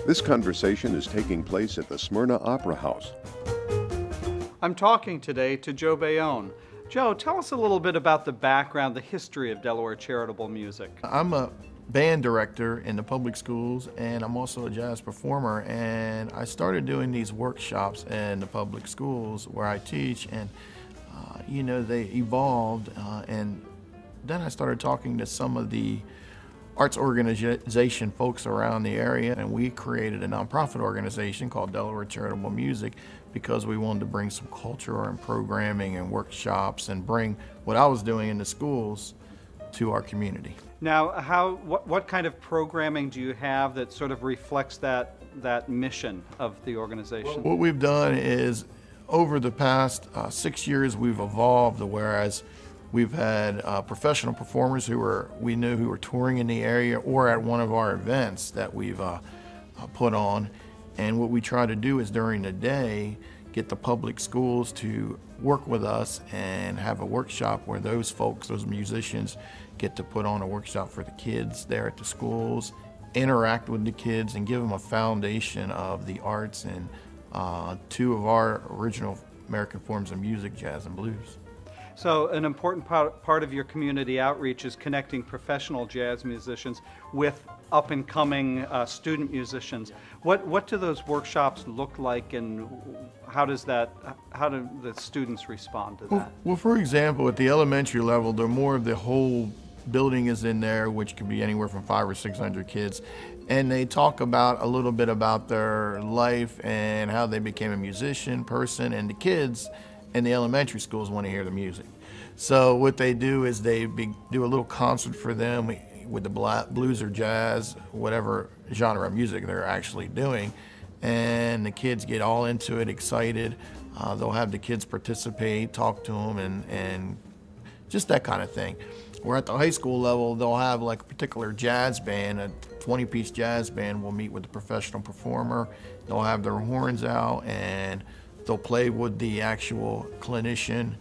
This conversation is taking place at the Smyrna Opera House. I'm talking today to Joe Baione. Joe, tell us a little bit about the background, the history of Delaware Charitable Music. I'm a band director in the public schools, and I'm also a jazz performer, and I started doing these workshops in the public schools where I teach, and they evolved, and then I started talking to some of the arts organization folks around the area, and we created a nonprofit organization called Delaware Charitable Music because we wanted to bring some culture and programming and workshops and bring what I was doing in the schools to our community. Now, what kind of programming do you have that sort of reflects that mission of the organization? What we've done is, over the past 6 years, we've evolved, whereas we've had professional performers we knew who were touring in the area or at one of our events that we've put on. And what we try to do is during the day, get the public schools to work with us and have a workshop where those folks, those musicians, get to put on a workshop for the kids there at the schools, interact with the kids and give them a foundation of the arts and two of our original American forms of music, jazz and blues. So an important part of your community outreach is connecting professional jazz musicians with up-and-coming student musicians. What do those workshops look like, and how do the students respond to that? Well, for example, at the elementary level, the whole building is in there, which can be anywhere from 500 or 600 kids, and they talk about a little bit about their life and how they became a musician person, and the kids and the elementary schools want to hear the music. So what they do is they do a little concert for them with the blues or jazz, whatever genre of music they're actually doing, and the kids get all into it, excited. They'll have the kids participate, talk to them, and just that kind of thing. Where at the high school level, they'll have like a particular jazz band, a 20-piece jazz band will meet with the professional performer. They'll have their horns out and they'll play with the actual clinician,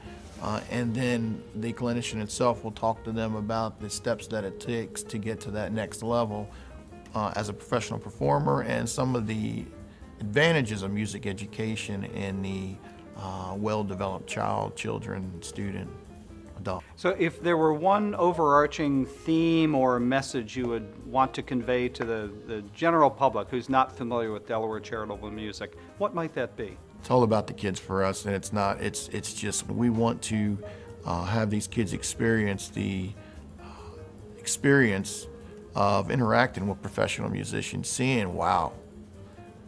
and then the clinician itself will talk to them about the steps that it takes to get to that next level as a professional performer, and some of the advantages of music education in the well-developed child, children, student, adult. So if there were one overarching theme or message you would want to convey to the general public who's not familiar with Delaware Charitable Music, what might that be? It's all about the kids for us, and it's just we want to have these kids experience the experience of interacting with professional musicians, seeing wow,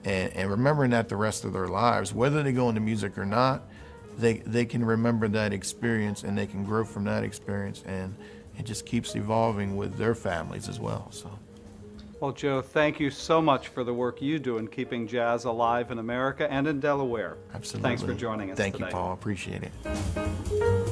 and remembering that the rest of their lives, whether they go into music or not, they can remember that experience and they can grow from that experience, and it just keeps evolving with their families as well. So. Well, Joe, thank you so much for the work you do in keeping jazz alive in America and in Delaware. Absolutely. Thanks for joining us Thank today. you, Paul. Appreciate it.